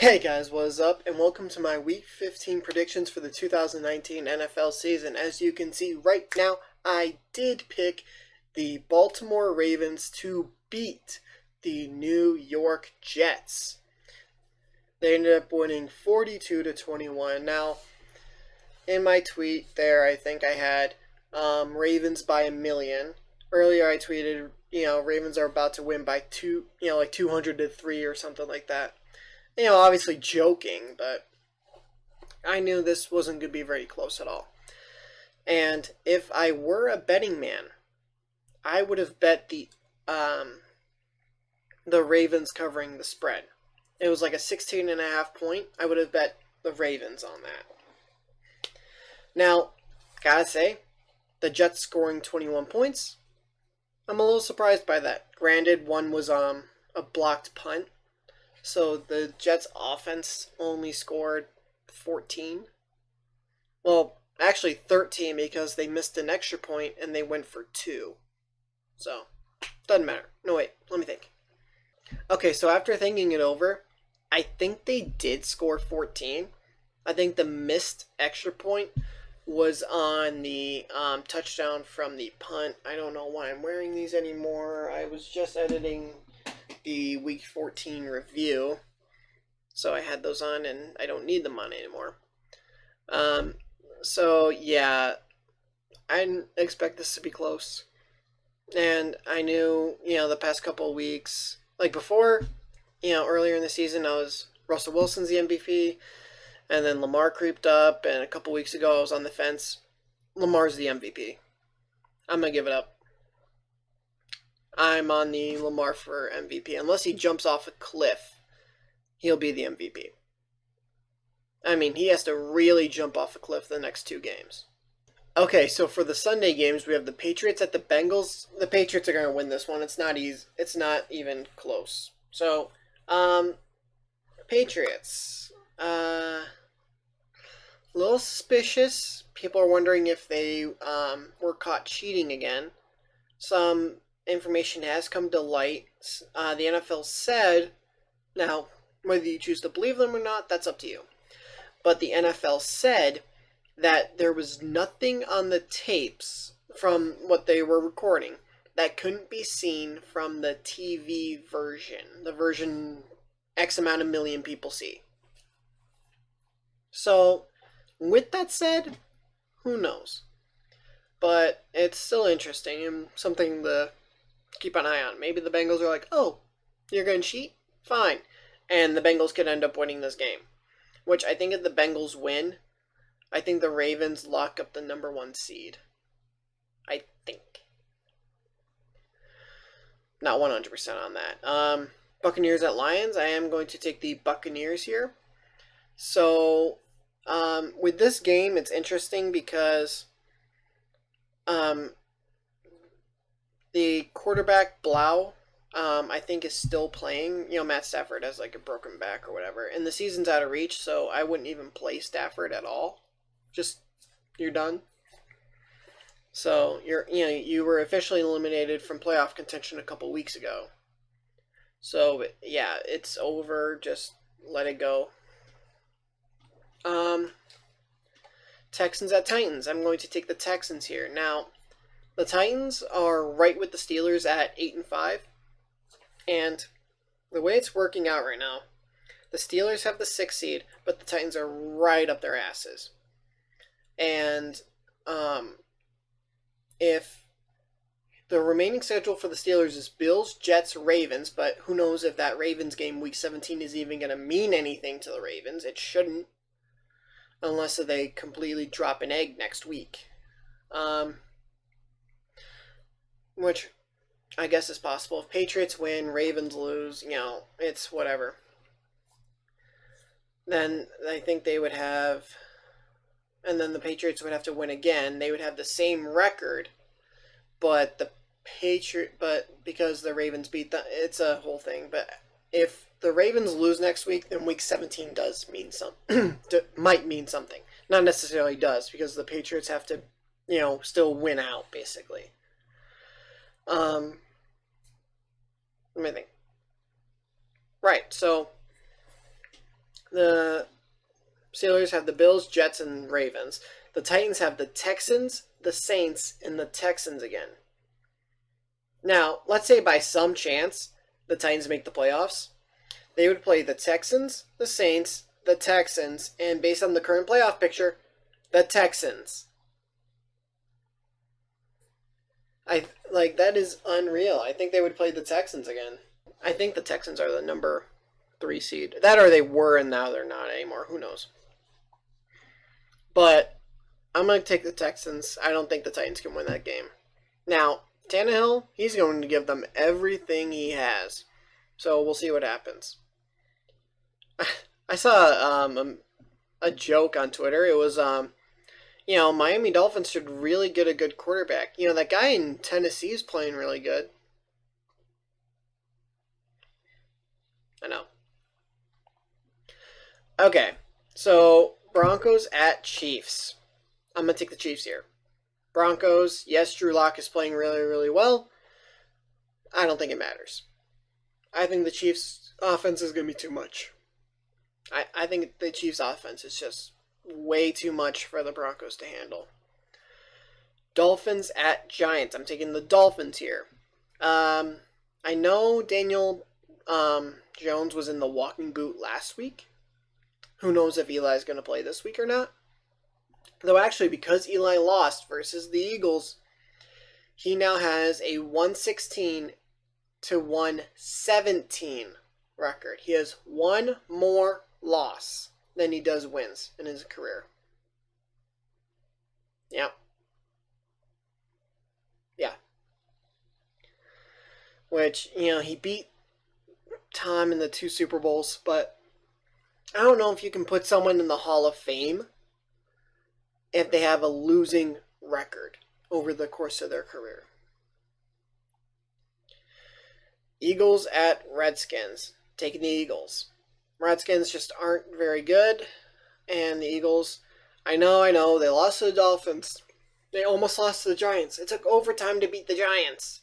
Hey guys, what is up? And welcome to my Week 15 predictions for the 2019 NFL season. As you can see right now, I did pick the Baltimore Ravens to beat the New York Jets. They ended up winning 42-21. Now, in my tweet there, I think I had Ravens by a million. Earlier I tweeted, Ravens are about to win by like 200-3 or something like that. Obviously joking, but I knew this wasn't going to be very close at all. And if I were a betting man, I would have bet the Ravens covering the spread. It was like a 16.5 point. I would have bet the Ravens on that. Now, gotta say, the Jets scoring 21 points, I'm a little surprised by that. Granted, one was a blocked punt. So the Jets offense only scored 14. Well, actually 13 because they missed an extra point and they went for 2. So, doesn't matter. No, wait, let me think. Okay, so after thinking it over, I think they did score 14. I think the missed extra point was on the touchdown from the punt. I don't know why I'm wearing these anymore. I was just editing the Week 14 review, so I had those on and I don't need them on anymore. So yeah, I didn't expect this to be close, and I knew the past couple of weeks, like before, earlier in the season, I was Russell Wilson's the MVP, and then Lamar creeped up, and a couple weeks ago I was on the fence. Lamar's the MVP. I'm gonna give it up. I'm on the Lamar for MVP. Unless he jumps off a cliff, he'll be the MVP. I mean, he has to really jump off a cliff the next 2 games. Okay, so for the Sunday games, we have the Patriots at the Bengals. The Patriots are going to win this one. It's not easy. It's not even close. So, Patriots. A little suspicious. People are wondering if they were caught cheating again. Some information has come to light. The NFL said, now, whether you choose to believe them or not, that's up to you. But the NFL said that there was nothing on the tapes from what they were recording that couldn't be seen from the TV version, the version X amount of million people see. So, with that said, who knows? But it's still interesting and something to keep an eye on. Maybe the Bengals are like, oh, you're going to cheat? Fine. And the Bengals could end up winning this game. Which I think if the Bengals win, I think the Ravens lock up the number 1 seed. I think. Not 100% on that. Buccaneers at Lions. I am going to take the Buccaneers here. So, with this game, it's interesting because the quarterback, Blau, I think is still playing. Matt Stafford has like a broken back or whatever. And the season's out of reach, so I wouldn't even play Stafford at all. Just, you're done. So, you were officially eliminated from playoff contention a couple weeks ago. So, yeah, it's over. Just let it go. Texans at Titans. I'm going to take the Texans here. Now, the Titans are right with the Steelers at 8-5. And the way it's working out right now, the Steelers have the 6th seed, but the Titans are right up their asses. And if the remaining schedule for the Steelers is Bills, Jets, Ravens, but who knows if that Ravens game week 17 is even going to mean anything to the Ravens. It shouldn't, unless they completely drop an egg next week. Which I guess is possible. If Patriots win, Ravens lose, it's whatever. Then I think they would have, and then the Patriots would have to win again. They would have the same record, but because the Ravens beat them, it's a whole thing. But if the Ravens lose next week, then week 17 does mean something. Might mean something. Not necessarily does, because the Patriots have to, still win out, basically. Let me think. Right, so The Steelers have the Bills, Jets, and Ravens. The Titans have the Texans, the Saints, and the Texans again. Now, let's say by some chance the Titans make the playoffs. They would play the Texans, the Saints, the Texans, and based on the current playoff picture, the Texans. That is unreal. I think they would play the Texans again. I think the Texans are the number 3 seed. That or they were and now they're not anymore. Who knows? But I'm going to take the Texans. I don't think the Titans can win that game. Now, Tannehill, he's going to give them everything he has. So we'll see what happens. I saw a joke on Twitter. It was, Miami Dolphins should really get a good quarterback. That guy in Tennessee is playing really good. I know. Okay, so Broncos at Chiefs. I'm going to take the Chiefs here. Broncos, yes, Drew Lock is playing really, really well. I don't think it matters. I think the Chiefs' offense is going to be too much. I think the Chiefs' offense is just way too much for the Broncos to handle. Dolphins at Giants. I'm taking the Dolphins here. I know Daniel Jones was in the walking boot last week. Who knows if Eli's going to play this week or not? Though actually, because Eli lost versus the Eagles, he now has a 116 to 117 record. He has one more loss than he does wins in his career. Yeah. Which, he beat Tom in the 2 Super Bowls, but I don't know if you can put someone in the Hall of Fame if they have a losing record over the course of their career. Eagles at Redskins. Taking the Eagles. Redskins just aren't very good, and the Eagles, I know, they lost to the Dolphins. They almost lost to the Giants. It took overtime to beat the Giants.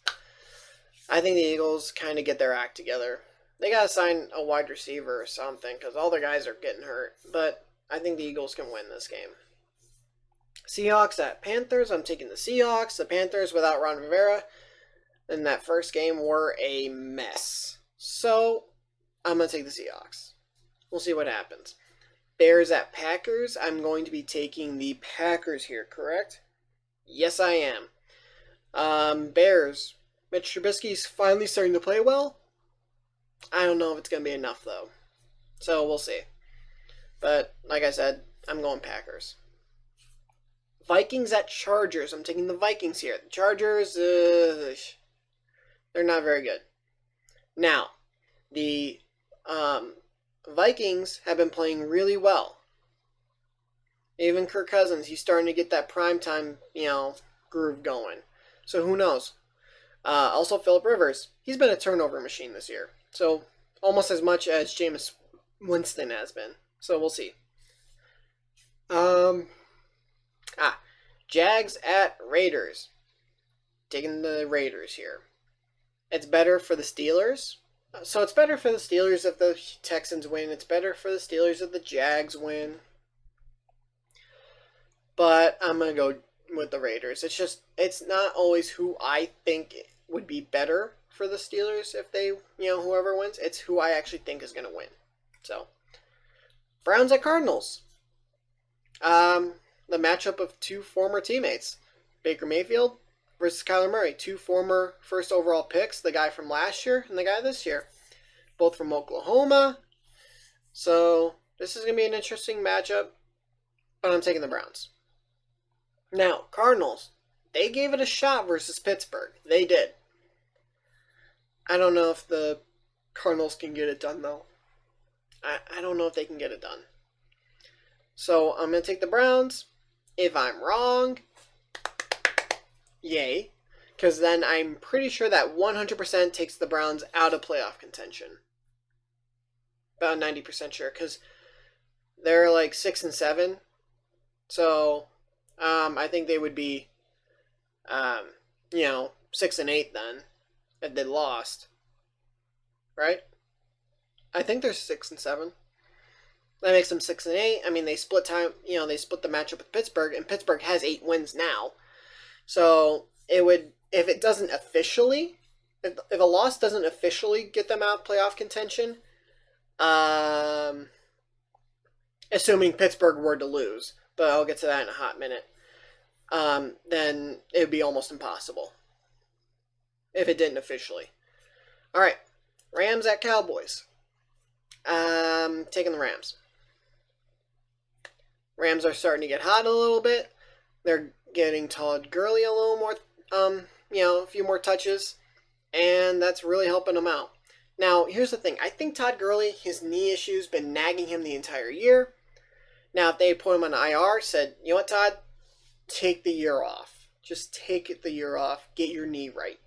I think the Eagles kind of get their act together. They got to sign a wide receiver or something because all their guys are getting hurt. But I think the Eagles can win this game. Seahawks at Panthers. I'm taking the Seahawks. The Panthers without Ron Rivera in that first game were a mess. So I'm going to take the Seahawks. We'll see what happens. Bears at Packers. I'm going to be taking the Packers here, correct? Yes, I am. Bears. Mitch Trubisky's finally starting to play well. I don't know if it's going to be enough, though. So we'll see. But, like I said, I'm going Packers. Vikings at Chargers. I'm taking the Vikings here. The Chargers, they're not very good. Now, the Vikings have been playing really well. Even Kirk Cousins, he's starting to get that primetime, groove going. So who knows? Also, Phillip Rivers, he's been a turnover machine this year. So, almost as much as Jameis Winston has been. So, we'll see. Jags at Raiders. Taking the Raiders here. It's better for the Steelers. So, it's better for the Steelers if the Texans win. It's better for the Steelers if the Jags win. But I'm going to go with the Raiders. It's not always who I think would be better for the Steelers if they, whoever wins. It's who I actually think is going to win. So, Browns at Cardinals. The matchup of 2 former teammates. Baker Mayfield versus Kyler Murray. 2 former first overall picks. The guy from last year and the guy this year. Both from Oklahoma. So, this is going to be an interesting matchup. But I'm taking the Browns. Now, Cardinals. They gave it a shot versus Pittsburgh. They did. I don't know if the Cardinals can get it done, though. I don't know if they can get it done. So, I'm going to take the Browns. If I'm wrong, yay. Because then I'm pretty sure that 100% takes the Browns out of playoff contention. About 90% sure. Because they're like 6-7. So, I think they would be, 6-8 then, if they lost. Right? I think they're 6-7. That makes them 6-8. I mean, they split time. They split the matchup with Pittsburgh, and Pittsburgh has 8 wins now. So it would, if it doesn't officially, if a loss doesn't officially get them out of playoff contention, assuming Pittsburgh were to lose, but I'll get to that in a hot minute. Then it would be almost impossible if it didn't officially. All right, Rams at Cowboys. Taking the Rams. Rams are starting to get hot a little bit. They're getting Todd Gurley a little more, a few more touches, and that's really helping them out. Now, here's the thing. I think Todd Gurley, his knee issues been nagging him the entire year. Now, if they put him on IR, said, you know what, Todd? Take the year off. Just take the year off. Get your knee right.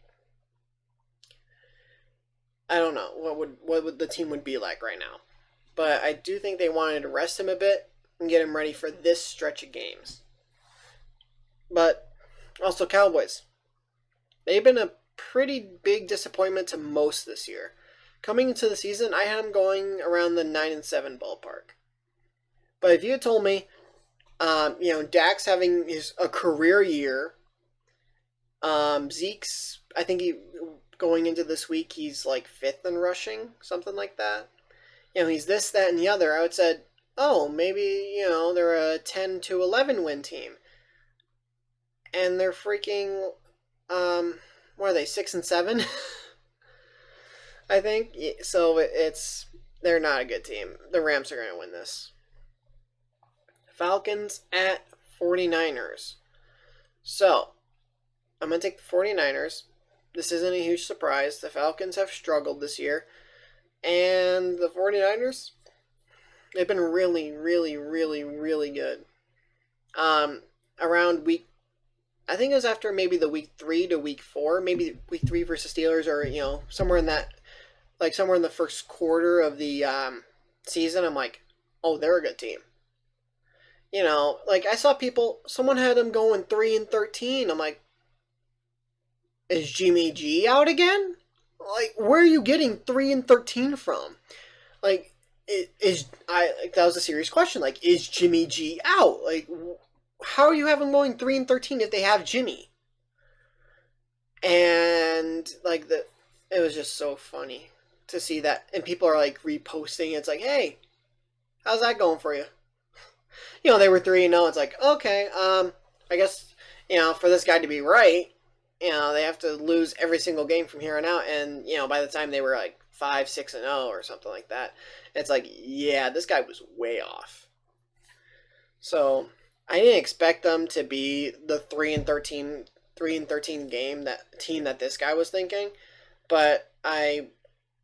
I don't know what would the team would be like right now. But I do think they wanted to rest him a bit and get him ready for this stretch of games. But also Cowboys. They've been a pretty big disappointment to most this year. Coming into the season, I had them going around the 9-7 ballpark. But if you had told me, Dak's having a career year, Zeke's, I think going into this week, he's like 5th in rushing, something like that. He's this, that, and the other. I would have said, oh, maybe, they're a 10-11 win team. And they're freaking, what are they, 6-7? I think. So they're not a good team. The Rams are going to win this. Falcons at 49ers. So, I'm going to take the 49ers. This isn't a huge surprise. The Falcons have struggled this year. And the 49ers, they've been really, really, really, really good. Around I think it was after maybe the week 3 to week 4, maybe week 3 versus Steelers, or, somewhere in that, like somewhere in the first quarter of the season, I'm like, oh, they're a good team. Like I saw someone had them going 3-13. I'm like, is Jimmy G out again? Like, where are you getting 3-13 from? Like, that was a serious question. Like, is Jimmy G out? Like, how are you having going 3-13 if they have Jimmy? And like it was just so funny to see that, and people are like reposting. It's like, hey, how's that going for you? They were 3-0. It's like, okay, I guess for this guy to be right, they have to lose every single game from here on out. And by the time they were like 5-6-0 or something like that, it's like, yeah, this guy was way off. So I didn't expect them to be the 3-13 team that this guy was thinking, but I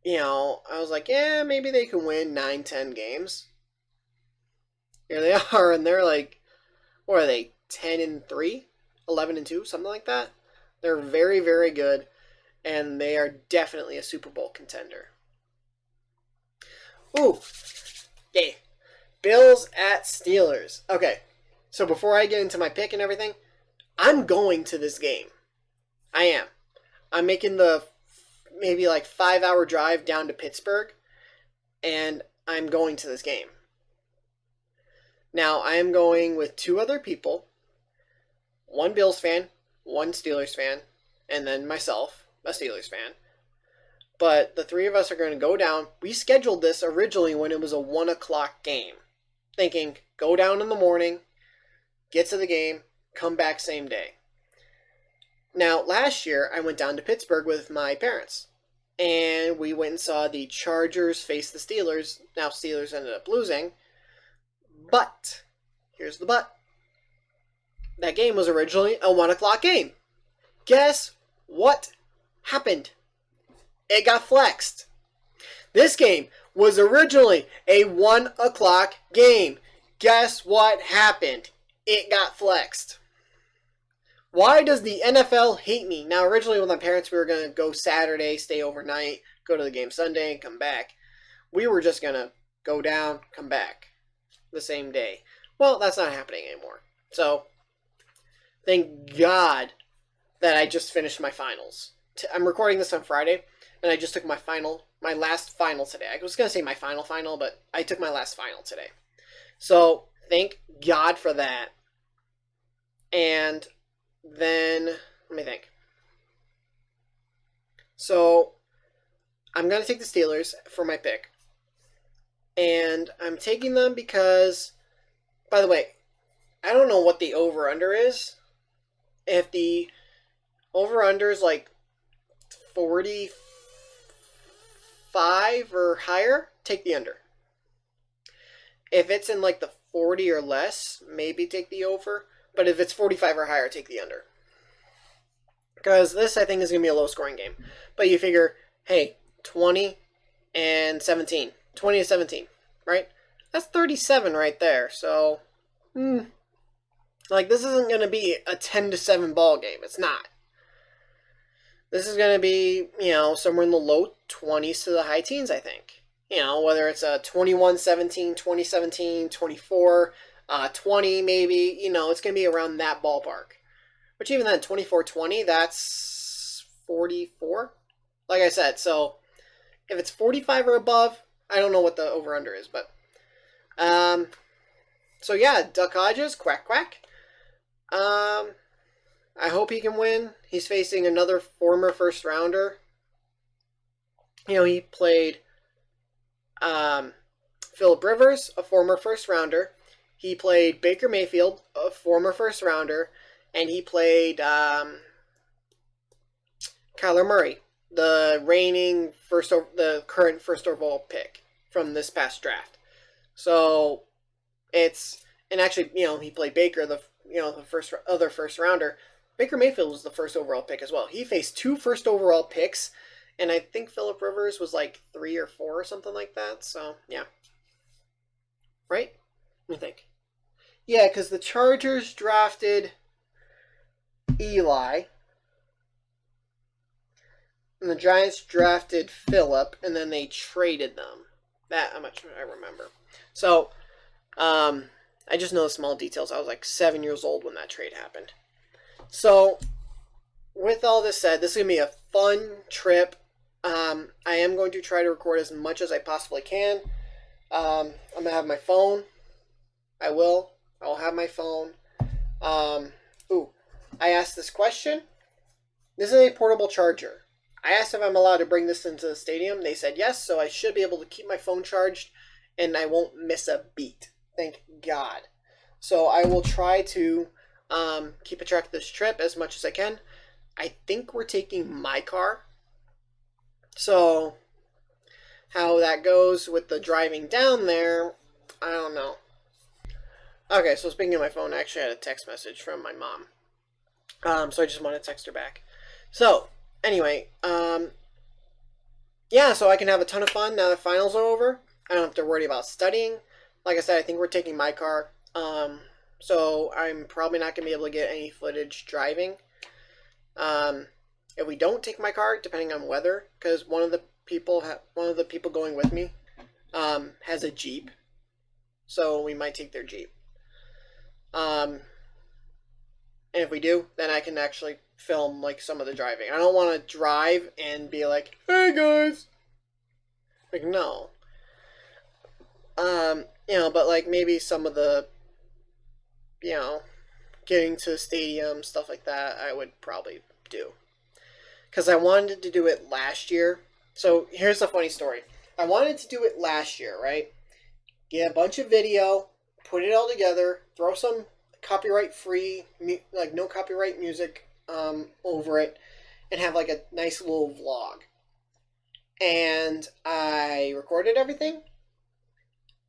was like, yeah, maybe they can win 9-10 games. Here they are, and they're like, what are they, 10-3, 11-2, something like that. They're very, very good, and they are definitely a Super Bowl contender. Ooh, okay. Bills at Steelers. Okay, so before I get into my pick and everything, I'm going to this game. I am. I'm making the maybe like 5-hour drive down to Pittsburgh, and I'm going to this game. Now, I am going with 2 other people, one Bills fan, one Steelers fan, and then myself, a Steelers fan. But the 3 of us are going to go down. We scheduled this originally when it was a 1 o'clock game, thinking, go down in the morning, get to the game, come back same day. Now, last year, I went down to Pittsburgh with my parents, and we went and saw the Chargers face the Steelers. Now, Steelers ended up losing, but here's the but. That game was originally a 1 o'clock game. Guess what happened? It got flexed. This game was originally a 1 o'clock game. Guess what happened? It got flexed. Why does the NFL hate me? Now, originally with my parents, we were going to go Saturday, stay overnight, go to the game Sunday, and come back. We were just going to go down, come back the same day. Well, that's not happening anymore. So, thank God that I just finished my finals. I'm recording this on Friday. and I just took my last final today. I was gonna say my final, but I took my last final today. So thank God for that. And then let me think. So I'm gonna take the Steelers for my pick, and I'm taking them because, by the way, I don't know what the over-under is. If the over-under is like 45 or higher, take the under. If it's in like the 40 or less, maybe take the over. But if it's 45 or higher, take the under. Because this, I think, is going to be a low-scoring game. But you figure, hey, 20 and 17. 20 to 17, right? That's 37 right there. So, like, this isn't going to be a 10-7 ball game. It's not. This is going to be, somewhere in the low 20s to the high teens, I think. Whether it's a 21-17, 20-17, 24, 20 maybe, it's going to be around that ballpark. Which even then, 24-20, that's 44. Like I said, so if it's 45 or above, I don't know what the over-under is, but so yeah, Duck Hodges, quack quack. I hope he can win. He's facing another former first rounder. He played Phillip Rivers, a former first rounder. He played Baker Mayfield, a former first rounder, and he played Kyler Murray, the current first overall pick from this past draft. So and actually, he played Baker, the first rounder. Baker Mayfield was the first overall pick as well. He faced 2 first overall picks, and I think Phillip Rivers was like 3 or 4 or something like that. So, yeah. Right? Let me think. Yeah, because the Chargers drafted Eli, and the Giants drafted Phillip, and then they traded them. That much I remember. So, I just know the small details. I was like 7 years old when that trade happened. So, with all this said, this is going to be a fun trip. I am going to try to record as much as I possibly can. I'm going to have my phone. I will have my phone. I asked this question. This is a portable charger. I asked if I'm allowed to bring this into the stadium. They said yes, so I should be able to keep my phone charged, and I won't miss a beat. Thank God. So I will try to keep a track of this trip as much as I can. I think we're taking my car. So how that goes with the driving down there, I don't know. Okay, so speaking of my phone, I actually had a text message from my mom. So I just want to text her back. So, anyway, yeah, so I can have a ton of fun now that finals are over. I don't have to worry about studying. Like I said, I think we're taking my car. So I'm probably not going to be able to get any footage driving. If we don't take my car, depending on weather, because one of the people going with me has a Jeep. So we might take their Jeep. And if we do, then I can actually film like some of the driving. I don't want to drive and be like, "Hey guys," like no. But like maybe some of the, getting to the stadium, stuff like that, I would probably do. Because I wanted to do it last year. So here's a funny story. I wanted to do it last year, right? Get a bunch of video, put it all together, throw some copyright-free, like no copyright music over it, and have like a nice little vlog. And I recorded everything.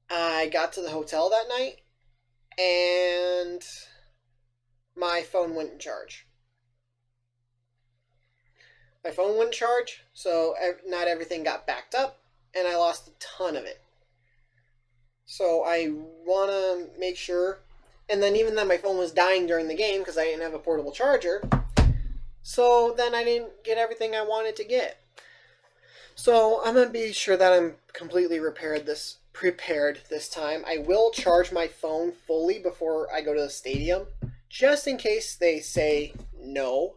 I got to the hotel that night, and my phone wouldn't charge. My phone wouldn't charge, so not everything got backed up, and I lost a ton of it. So I want to make sure, and then even then my phone was dying during the game because I didn't have a portable charger, so then I didn't get everything I wanted to get. So I'm going to be sure that I'm completely prepared this time. I will charge my phone fully before I go to the stadium, just in case they say no.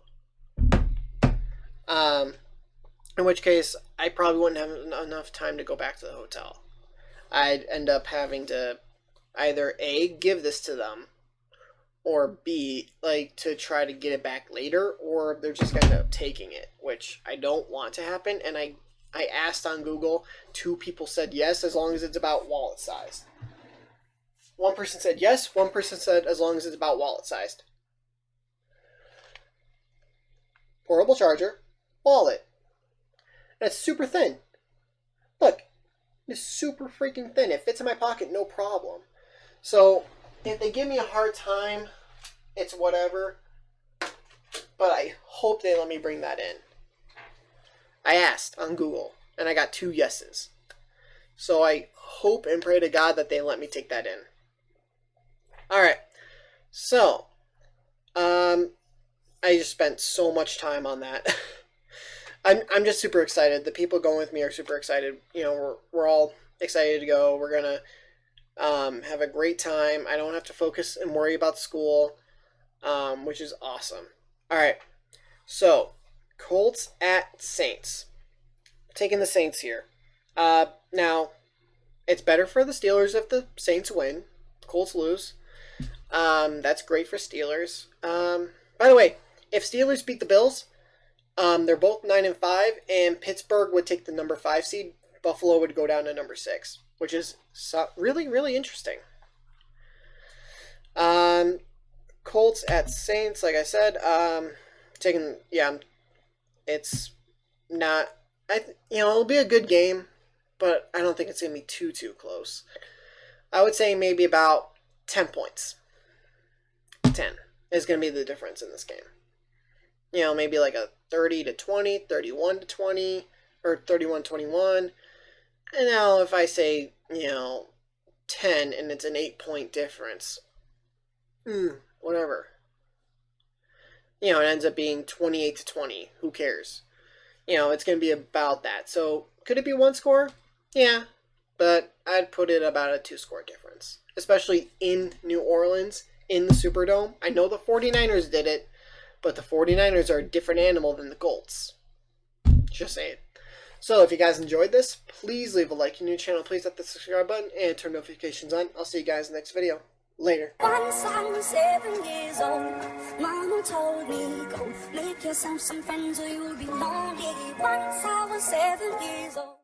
in which case I probably wouldn't have enough time to go back to the hotel. I'd end up having to either A, give this to them, or B, like to try to get it back later, or they're just gonna end up taking it, which I don't want to happen. And I asked on Google, 2 people said yes, as long as it's about wallet sized. 1 person said yes, 1 person said as long as it's about wallet sized. Portable charger, wallet. And it's super thin. Look, it's super freaking thin. It fits in my pocket, no problem. So if they give me a hard time, it's whatever. But I hope they let me bring that in. I asked on Google, and I got 2 yeses. So I hope and pray to God that they let me take that in. Alright, so, I just spent so much time on that. I'm just super excited. The people going with me are super excited. You know, we're all excited to go. We're gonna have a great time. I don't have to focus and worry about school, which is awesome. All right, so Colts at Saints. Taking the Saints here. Now, it's better for the Steelers if the Saints win. Colts lose. That's great for Steelers. By the way, if Steelers beat the Bills, they're both 9-5, and Pittsburgh would take the number 5 seed. Buffalo would go down to number 6, which is really, really interesting. Colts at Saints, like I said, it's not, it'll be a good game, but I don't think it's going to be too close. I would say maybe about 10 points. 10 is going to be the difference in this game. Maybe like a 30-20, 31-20, or 31-21. And now if I say, 10 and it's an 8-point difference, whatever. It ends up being 28-20. Who cares? It's going to be about that. So could it be 1 score? Yeah, but I'd put it about a 2-score difference, especially in New Orleans, in the Superdome. I know the 49ers did it, but the 49ers are a different animal than the Colts. Just saying. So if you guys enjoyed this, please leave a like on your channel. Please hit the subscribe button and turn notifications on. I'll see you guys in the next video. Later. Once I was 7 years old, Mama told me, go make yourself some friends or you'll be lonely. Once I was 7 years old.